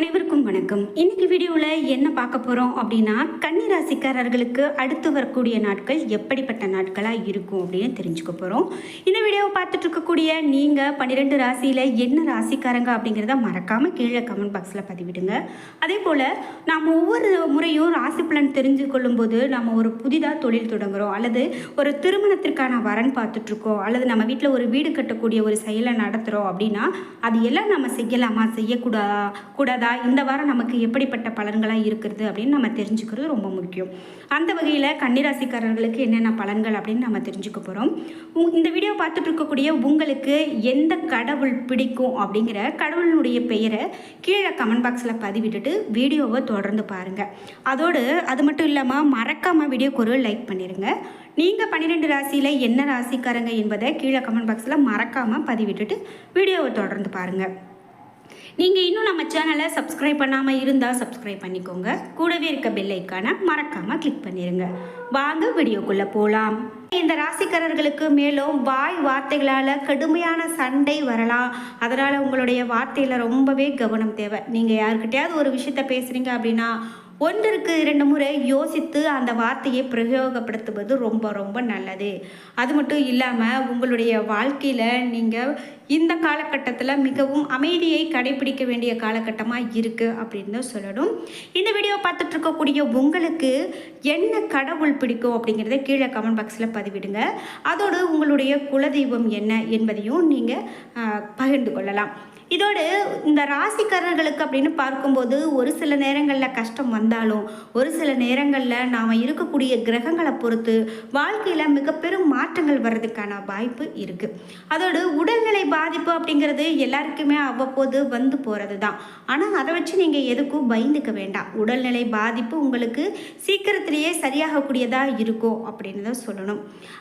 அனைவருக்கும் வணக்கம். இன்னைக்கு வீடியோவில் என்ன பார்க்க போகிறோம் அப்படின்னா, கன்னி ராசிக்காரர்களுக்கு அடுத்து வரக்கூடிய நாட்கள் எப்படிப்பட்ட நாட்களாக இருக்கும் அப்படின்னு தெரிஞ்சுக்க போகிறோம். இந்த வீடியோவை பார்த்துட்டு இருக்கக்கூடிய நீங்கள் 12 ராசியில் என்ன ராசிக்காரங்க அப்படிங்கிறத மறக்காமல் கீழே கமெண்ட் பாக்ஸில் பதிவிடுங்க. அதே போல் நாம் ஒவ்வொரு முறையும் ராசி பலன் தெரிஞ்சு கொள்ளும்போது நம்ம ஒரு புதிதாக தொழில் தொடங்குகிறோம், அல்லது ஒரு திருமணத்திற்கான வரன் பார்த்துட்ருக்கோம், அல்லது நம்ம வீட்டில் ஒரு வீடு கட்டக்கூடிய ஒரு செயலை நடத்துகிறோம் அப்படின்னா அது எல்லாம் நம்ம செய்யலாமா செய்யக்கூடாதா, இந்த வாரம் நமக்கு எப்படிப்பட்ட பலன்களாக இருக்கிறது அப்படின்னு நம்ம தெரிஞ்சுக்கிறது ரொம்ப முக்கியம். அந்த வகையில் கன்னிராசிக்காரர்களுக்கு என்னென்ன பலன்கள் அப்படின்னு நம்ம தெரிஞ்சுக்க போகிறோம். இந்த வீடியோ பார்த்துட்டு இருக்கக்கூடிய உங்களுக்கு எந்த கடவுள் பிடிக்கும் அப்படிங்கிற கடவுளுடைய பெயரை கீழே கமெண்ட் பாக்ஸில் பதிவிட்டுட்டு வீடியோவை தொடர்ந்து பாருங்கள். அதோடு அது மட்டும் இல்லாமல் மறக்காமல் வீடியோக்கு ஒரு லைக் பண்ணிடுங்க. நீங்கள் 12 ராசியில் என்ன ராசிக்காரங்க என்பதை கீழே கமெண்ட் பாக்ஸில் மறக்காமல் பதிவிட்டுட்டு வீடியோவை தொடர்ந்து பாருங்கள். நீங்கள் இன்னும் நம்ம சேனலை சப்ஸ்கிரைப் பண்ணாமல் இருந்தால் சப்ஸ்கிரைப் பண்ணிக்கோங்க. கூடவே இருக்க பெல் ஐக்கானை மறக்காமல் கிளிக் பண்ணிடுங்க. வாங்க வீடியோக்குள்ளே போகலாம். இந்த ராசிக்காரர்களுக்கு மேலும் வாய் வார்த்தைகளால் கடுமையான சண்டை வரலாம். அதனால் உங்களுடைய வார்த்தையில் ரொம்பவே கவனம் தேவை. நீங்கள் யாருக்கிட்டையாவது ஒரு விஷயத்த பேசுகிறீங்க அப்படின்னா ஒன்றிற்கு 2 முறை யோசித்து அந்த வார்த்தையை பிரயோகப்படுத்துவது ரொம்ப ரொம்ப நல்லது. அது மட்டும் இல்லாமல் உங்களுடைய வாழ்க்கையில் நீங்கள் இந்த காலகட்டத்தில் மிகவும் அமைதியை கடைபிடிக்க வேண்டிய காலகட்டமாக இருக்குது அப்படின்னு தான் சொல்லணும். இந்த வீடியோ பார்த்துட்டு இருக்கக்கூடிய உங்களுக்கு என்ன கடவுள் பிடிக்கும் அப்படிங்கிறத கீழே கமெண்ட் பாக்ஸில் பதிவிடுங்க. அதோடு உங்களுடைய குலதெய்வம் என்ன என்பதையும் நீங்கள் பகிர்ந்து கொள்ளலாம். இதோடு இந்த ராசிக்காரர்களுக்கு அப்படின்னு பார்க்கும்போது ஒரு சில நேரங்களில் கஷ்டம் வந்தாலும் ஒரு சில நேரங்களில் நாம் இருக்கக்கூடிய கிரகங்களை பொறுத்து வாழ்க்கையில் மிக பெரும் மாற்றங்கள் வர்றதுக்கான வாய்ப்பு இருக்குது. அதோடு உடல்நிலை பாதிப்பு அப்படிங்கிறது எல்லாருக்குமே அவ்வப்போது வந்து போகிறது தான். ஆனால் அதை வச்சு நீங்கள் எதுக்கும் பயந்துக்க வேண்டாம். உடல்நிலை பாதிப்பு உங்களுக்கு சீக்கிரத்திலேயே சரியாகக்கூடியதாக இருக்கும் அப்படின்னு தான் சொல்லணும்.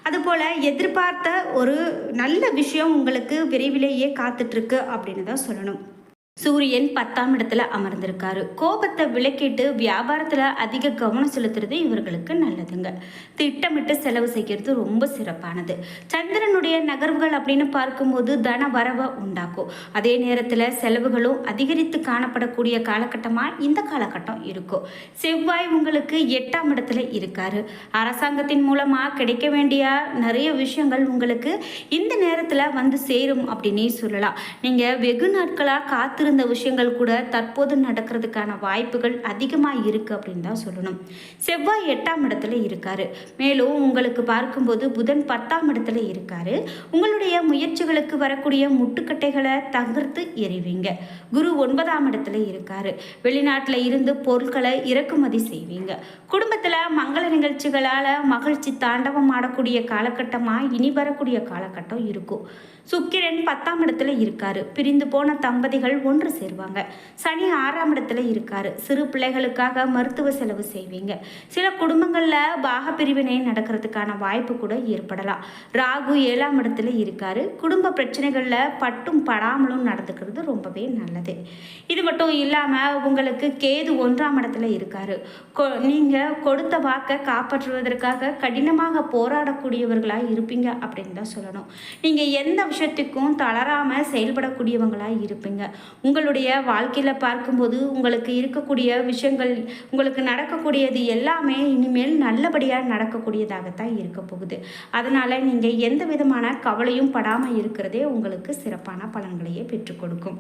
அதுபோல் எதிர்பார்த்த ஒரு நல்ல விஷயம் உங்களுக்கு விரைவிலேயே காத்துட்ருக்கு அப்படின்னு தான் சொல்லணும். சூரியன் 10ஆம் இடத்துல அமர்ந்திருக்காரு. கோபத்தை விலக்கிட்டு வியாபாரத்தில் அதிக கவனம் செலுத்துறது இவர்களுக்கு நல்லதுங்க. திட்டமிட்டு செலவு செய்கிறது ரொம்ப சிறப்பானது. சந்திரனுடைய நகர்வுகள் அப்படின்னு பார்க்கும்போது தன வரவை உண்டாக்கும். அதே நேரத்தில் செலவுகளும் அதிகரித்து காணப்படக்கூடிய காலகட்டமாக இந்த காலகட்டம் இருக்கும். செவ்வாய் உங்களுக்கு 8ஆம் இடத்துல இருக்காரு. அரசாங்கத்தின் மூலமாக கிடைக்க வேண்டிய நிறைய விஷயங்கள் உங்களுக்கு இந்த நேரத்தில் வந்து சேரும் அப்படின்னே சொல்லலாம். நீங்கள் வெகு நாட்களாக காத்திருந்த விஷயங்கள் கூட தற்போது நடக்கிறதுக்கான வாய்ப்புகள் அதிகமாக இருக்குது அப்படின்னு தான் சொல்லணும். செவ்வாய் 8ஆம் இடத்துல இருக்காரு. மேலும் உங்களுக்கு பார்க்கும்போது புதன் 10ஆம் இடத்துல இருக்காரு. உங்களுடைய முயற்சிகளுக்கு வரக்கூடிய முட்டுக்கட்டைகளை தகர்த்து எறிவீங்க. குரு 9ஆம் இடத்துல இருக்காரு. வெளிநாட்டில் இருந்து பொருட்களை இறக்குமதி செய்வீங்க. குடும்பத்தில் மங்கள நிகழ்ச்சிகளால் மகிழ்ச்சி தாண்டவம் ஆடக்கூடிய காலகட்டமாக இனி வரக்கூடிய காலகட்டம் இருக்கும். சுக்கிரன் 10ஆம் இடத்துல இருக்காரு. பிரிந்து போன தம்பதிகள் ஒன்று சேருவாங்க. சனி 6ஆம் இடத்துல இருக்காரு. சிறு பிள்ளைகளுக்காக மருத்துவ செலவு செய்வீங்க. சில குடும்பங்களில் பாக பிரிவினை நடக்கிறதுக்கான வாய்ப்பு கூட ஏற்படலாம். ராகு 7ஆம் இடத்துல இருக்காரு. குடும்ப பிரச்சனைகளில் பட்டும் படாமலும் நடந்துக்கிறது ரொம்பவே நல்லது. இது மட்டும் இல்லாமல் உங்களுக்கு கேது 1ஆம் இடத்துல இருக்காரு. நீங்கள் கொடுத்த வாக்கை காப்பாற்றுவதற்காக கடினமாக போராடக்கூடியவர்களாக இருப்பீங்க அப்படின்னு தான் சொல்லணும். நீங்கள் எந்த விஷயத்துக்கும் தளராமல் செயல்படக்கூடியவங்களாக இருப்பீங்க. உங்களுடைய வாழ்க்கையில் பார்க்கும்போது உங்களுக்கு இருக்கக்கூடிய விஷயங்கள், உங்களுக்கு நடக்கக்கூடியது எல்லாமே இனிமேல் நல்லபடியாக நடக்கக்கூடியதாகத்தான் இருக்க போகுது. அதனால் நீங்கள் எந்த விதமான கவலையும் படாமல் இருக்கிறதே உங்களுக்கு சிறப்பான பலன்களையே பெற்றுக் கொடுக்கும்.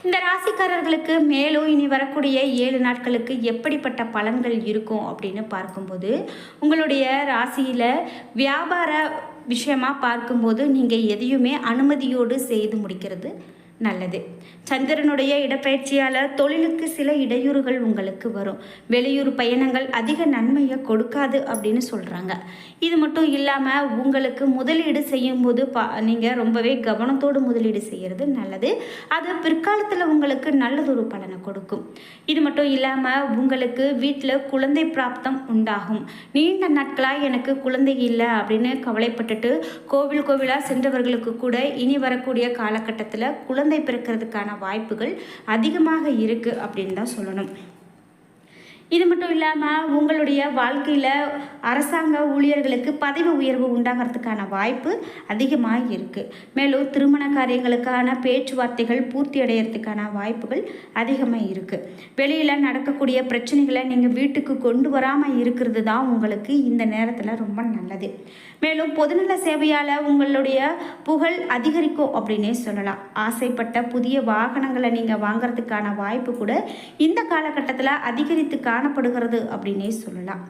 இந்த ராசிக்காரர்களுக்கு மேலும் இனி வரக்கூடிய 7 நாட்களுக்கு எப்படிப்பட்ட பலன்கள் இருக்கும் அப்படின்னு பார்க்கும்போது உங்களுடைய ராசியில் வியாபார விஷயமாக பார்க்கும்போது நீங்கள் எதையுமே அனுமதியோடு செய்து முடிக்கிறது நல்லது. சந்திரனுடைய இடப்பெயர்ச்சியால் தொழிலுக்கு சில இடையூறுகள் உங்களுக்கு வரும். வெளியூர் பயணங்கள் அதிக நன்மையை கொடுக்காது அப்படின்னு சொல்கிறாங்க. இது மட்டும் இல்லாமல் உங்களுக்கு முதலீடு செய்யும்போது நீங்கள் ரொம்பவே கவனத்தோடு முதலீடு செய்கிறது நல்லது. அது பிற்காலத்தில் உங்களுக்கு நல்லதொரு பலனை கொடுக்கும். இது மட்டும் இல்லாமல் உங்களுக்கு வீட்டில் குழந்தை பிராப்தம் உண்டாகும். நீண்ட நாட்களாக எனக்கு குழந்தை இல்லை அப்படின்னு கவலைப்பட்டுட்டு கோவிலாக சென்றவர்களுக்கு கூட இனி வரக்கூடிய காலகட்டத்தில் குழந்தை பிறக்கிறதுக்கான வாய்ப்புகள் அதிகமாக இருக்குது அப்படின்னு தான் சொல்லணும். இது மட்டும் இல்லாமல் உங்களுடைய வாழ்க்கையில் அரசாங்க ஊழியர்களுக்கு பதவி உயர்வு உண்டாகிறதுக்கான வாய்ப்பு அதிகமாக இருக்குது. மேலும் திருமண காரியங்களுக்கான பேச்சுவார்த்தைகள் பூர்த்தி அடையிறதுக்கான வாய்ப்புகள் அதிகமாக இருக்குது. வெளியில் நடக்கக்கூடிய பிரச்சனைகளை நீங்கள் வீட்டுக்கு கொண்டு வராமல் இருக்கிறது தான் உங்களுக்கு இந்த நேரத்தில் ரொம்ப நல்லது. மேலும் பொதுநல சேவையால் உங்களுடைய புகழ் அதிகரிக்கும் அப்படின்னே சொல்லலாம். ஆசைப்பட்ட புதிய வாகனங்களை நீங்கள் வாங்கிறதுக்கான வாய்ப்பு கூட இந்த காலகட்டத்தில் அதிகரித்து காணப்படுகிறது அப்படின்னே சொல்லலாம்.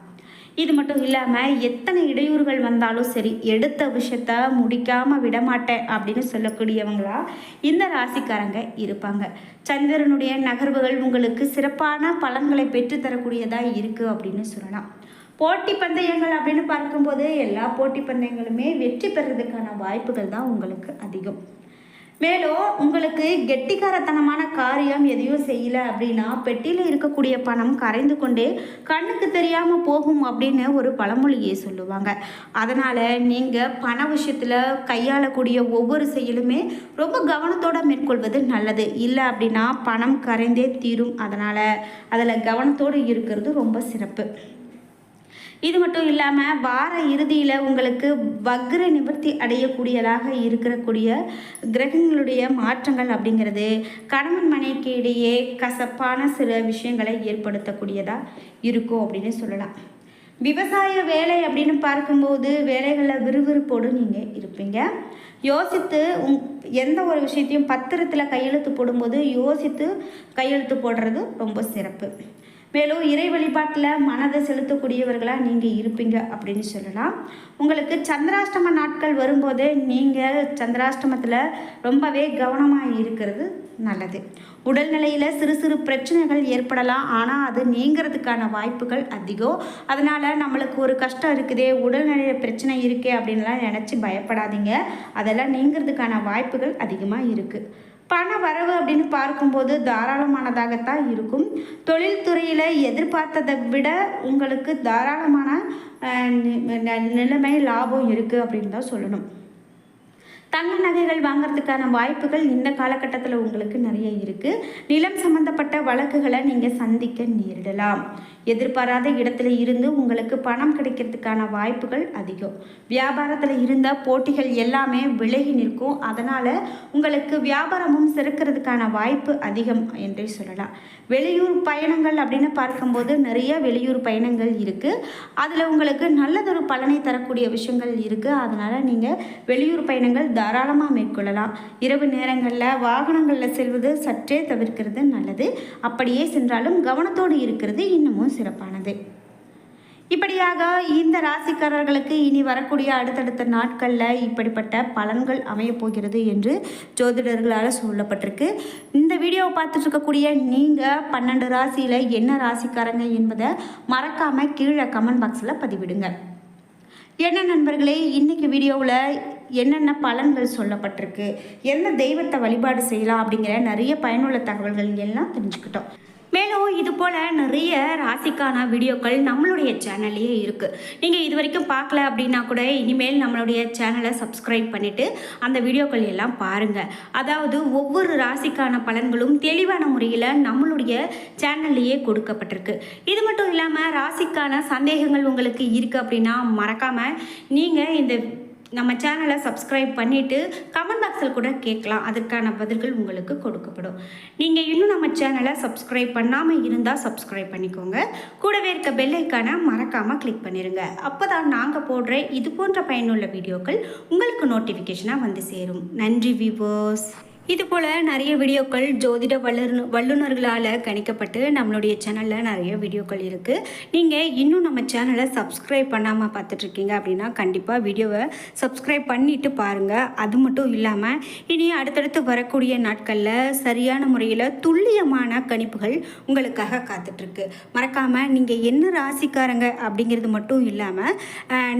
இது மட்டும் இல்லாமல் எத்தனை இடையூறுகள் வந்தாலும் சரி, எடுத்த விஷயத்த முடிக்காமல் விடமாட்டேன் அப்படின்னு சொல்லக்கூடியவங்களா இந்த ராசிக்காரங்க இருப்பாங்க. சந்திரனுடைய நகர்வுகள் உங்களுக்கு சிறப்பான பலன்களை பெற்றுத்தரக்கூடியதாக இருக்குது அப்படின்னு சொல்லலாம். போட்டி பந்தயங்கள் அப்படின்னு பார்க்கும்போது எல்லா போட்டி பந்தயங்களுமே வெற்றி பெறுறதுக்கான வாய்ப்புகள் தான் உங்களுக்கு அதிகம். மேலும் உங்களுக்கு கெட்டிக்காரத்தனமான காரியம் எதையும் செய்யலை அப்படின்னா பெட்டியில் இருக்கக்கூடிய பணம் கரைந்து கொண்டே கண்ணுக்கு தெரியாமல் போகும் அப்படின்னு ஒரு பழமொழியை சொல்லுவாங்க. அதனால் நீங்கள் பண விஷயத்தில் கையாளக்கூடிய ஒவ்வொரு செயலுமே ரொம்ப கவனத்தோடு மேற்கொள்வது நல்லது. இல்லை அப்படின்னா பணம் கரைந்தே தீரும். அதனால் அதில் கவனத்தோடு இருக்கிறது ரொம்ப சிறப்பு. இது மட்டும் இல்லாமல் வார இறுதியில் உங்களுக்கு வக்ர நிவர்த்தி அடையக்கூடியதாக இருக்கக்கூடிய கிரகங்களுடைய மாற்றங்கள் அப்படிங்கிறது கணவன் மனைவிக்கு இடையே கசப்பான சில விஷயங்களை ஏற்படுத்தக்கூடியதாக இருக்கும் அப்படின்னு சொல்லலாம். விவசாய வேலை அப்படின்னு பார்க்கும்போது வேலைகளில் விறுவிறுப்போடு நீங்கள் இருப்பீங்க. யோசித்து எந்த ஒரு விஷயத்தையும் பத்திரத்தில் கையெழுத்து போடும்போது யோசித்து கையெழுத்து போடுறது ரொம்ப சிறப்பு. மேலும் இறை வழிபாட்டில் மனதை செலுத்தக்கூடியவர்களாக நீங்கள் இருப்பீங்க அப்படின்னு சொல்லலாம். உங்களுக்கு சந்திராஷ்டம நாட்கள் வரும்போது நீங்கள் சந்திராஷ்டமத்தில் ரொம்பவே கவனமாக இருக்கிறது நல்லது. உடல்நிலையில் சிறு சிறு பிரச்சனைகள் ஏற்படலாம், ஆனால் அது நீங்கிறதுக்கான வாய்ப்புகள் அதிகம். அதனால் நம்மளுக்கு ஒரு கஷ்டம் இருக்குதே, உடல்நிலையில் பிரச்சனை இருக்கே அப்படின்லாம் நினச்சி பயப்படாதீங்க. அதெல்லாம் நீங்கிறதுக்கான வாய்ப்புகள் அதிகமாக இருக்குது. பண வரவு அப்படின்னு பார்க்கும்போது தாராளமானதாகத்தான் இருக்கும். தொழில்துறையில் எதிர்பார்த்ததை விட உங்களுக்கு தாராளமான நிலைமை லாபம் இருக்குது அப்படின்னு தான் சொல்லணும். தங்க நகைகள் வாங்கிறதுக்கான வாய்ப்புகள் இந்த காலகட்டத்தில் உங்களுக்கு நிறைய இருக்குது. நிலம் சம்பந்தப்பட்ட வழக்குகளை நீங்கள் சந்திக்க நேரிடலாம். எதிர்பாராத இடத்துல இருந்து உங்களுக்கு பணம் கிடைக்கிறதுக்கான வாய்ப்புகள் அதிகம். வியாபாரத்தில் இருந்த போட்டிகள் எல்லாமே விலகி நிற்கும். அதனால் உங்களுக்கு வியாபாரமும் சிறக்கிறதுக்கான வாய்ப்பு அதிகம் என்றே சொல்லலாம். வெளியூர் பயணங்கள் அப்படின்னு பார்க்கும்போது நிறைய வெளியூர் பயணங்கள் இருக்குது. அதில் உங்களுக்கு நல்லதொரு பலனை தரக்கூடிய விஷயங்கள் இருக்குது. அதனால் நீங்கள் வெளியூர் பயணங்கள் தாராளமாக மேற்கொள்ளலாம். இரவு நேரங்களில் வாகனங்களில் செல்வது சற்றே தவிர்க்கிறது நல்லது. அப்படியே சென்றாலும் கவனத்தோடு இருக்கிறது இன்னமும் சிறப்பானது. இப்படியாக இந்த ராசிக்காரர்களுக்கு இனி வரக்கூடிய அடுத்தடுத்த நாட்களில் இப்படிப்பட்ட பலன்கள் அமையப்போகிறது என்று ஜோதிடர்களால் சொல்லப்பட்டிருக்கு. இந்த வீடியோவை பார்த்துட்டு இருக்கக்கூடிய நீங்கள் 12 ராசியில் என்ன ராசிக்காரங்க என்பதை மறக்காமல் கீழே கமெண்ட் பாக்ஸில் பதிவிடுங்க. என்ன நண்பர்களே, இன்றைக்கி வீடியோவில் என்னென்ன பலன்கள் சொல்லப்பட்டிருக்கு, எந்த தெய்வத்தை வழிபாடு செய்யலாம் அப்படிங்கிற நிறைய பயனுள்ள தகவல்கள் எல்லாம் தெரிஞ்சுக்கிட்டோம். மேலும் இது போல் நிறைய ராசிக்கான வீடியோக்கள் நம்மளுடைய சேனல்லையே இருக்குது. நீங்கள் இது வரைக்கும் பார்க்கல அப்படின்னா கூட இனிமேல் நம்மளுடைய சேனலை சப்ஸ்கிரைப் பண்ணிவிட்டு அந்த வீடியோக்கள் எல்லாம் பாருங்கள். அதாவது ஒவ்வொரு ராசிக்கான பலன்களும் தெளிவான முறையில் நம்மளுடைய சேனல்லையே கொடுக்கப்பட்டிருக்கு. இது மட்டும் இல்லாமல் ராசிக்கான சந்தேகங்கள் உங்களுக்கு இருக்குது அப்படின்னா மறக்காமல் நீங்கள் இந்த நம்ம சேனலை சப்ஸ்கிரைப் பண்ணிவிட்டு கமெண்ட் பாக்ஸில் கூட கேட்கலாம். அதற்கான பதில்கள் உங்களுக்கு கொடுக்கப்படும். நீங்கள் இன்னும் நம்ம சேனலை சப்ஸ்கிரைப் பண்ணாமல் இருந்தால் சப்ஸ்கிரைப் பண்ணிக்கோங்க. கூடவே இருக்க பெல் ஐக்கானை மறக்காமல் கிளிக் பண்ணிடுங்க. அப்போ தான் நாங்கள் போடுற இது போன்ற பயனுள்ள வீடியோக்கள் உங்களுக்கு நோட்டிஃபிகேஷனாக வந்து சேரும். நன்றி வியூவர்ஸ். இதுபோல் நிறைய வீடியோக்கள் ஜோதிட வல்லுநர்களால் கணிக்கப்பட்டு நம்மளுடைய சேனலில் நிறைய வீடியோக்கள் இருக்குது. நீங்கள் இன்னும் நம்ம சேனலை சப்ஸ்கிரைப் பண்ணாமல் பார்த்துட்ருக்கீங்க அப்படின்னா கண்டிப்பாக வீடியோவை சப்ஸ்கிரைப் பண்ணிவிட்டு பாருங்கள். அது மட்டும் இல்லாமல் இனி அடுத்தடுத்து வரக்கூடிய நாட்களில் சரியான முறையில் துல்லியமான கணிப்புகள் உங்களுக்காக காத்துட்ருக்கு. மறக்காமல் நீங்கள் என்ன ராசிக்காரங்க அப்படிங்கிறது மட்டும் இல்லாமல்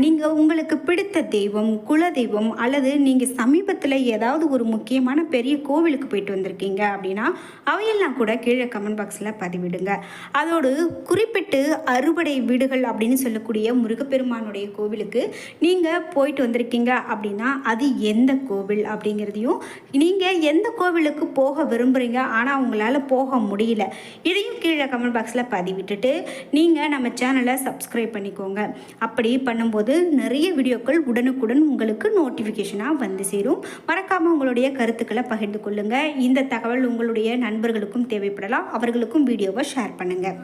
நீங்கள் உங்களுக்கு பிடித்த தெய்வம், குல தெய்வம் அல்லது நீங்கள் சமீபத்தில் ஏதாவது ஒரு முக்கியமான பெரிய கோவிலுக்கு போயிட்டு வந்திருக்கீங்க அப்படின்னா அவையெல்லாம் கூட கீழே கமெண்ட் பாக்ஸில் பதிவிடுங்க. அதோடு குறிப்பிட்டு அறுபடை வீடுகள் அப்படின்னு சொல்லக்கூடிய முருகப்பெருமானுடைய கோவிலுக்கு நீங்கள் போயிட்டு வந்திருக்கீங்க அப்படின்னா அது எந்த கோவில் அப்படிங்கிறதையும், நீங்கள் எந்த கோவிலுக்கு போக விரும்புகிறீங்க ஆனால் உங்களால் போக முடியல, இதையும் கீழே கமெண்ட் பாக்ஸில் பதிவிட்டுட்டு நீங்கள் நம்ம சேனலை சப்ஸ்கிரைப் பண்ணிக்கோங்க. அப்படி பண்ணும்போது நிறைய வீடியோக்கள் உடனுக்குடன் உங்களுக்கு நோட்டிஃபிகேஷனாக வந்து சேரும். மறக்காமல் உங்களுடைய கருத்துக்களை பகிர்ந்து கொள்ளுங்கள். இந்த தகவல் உங்களுடைய நண்பர்களுக்கும் தேவைப்படலாம், அவர்களுக்கும் வீடியோவை ஷேர் பண்ணுங்கள்.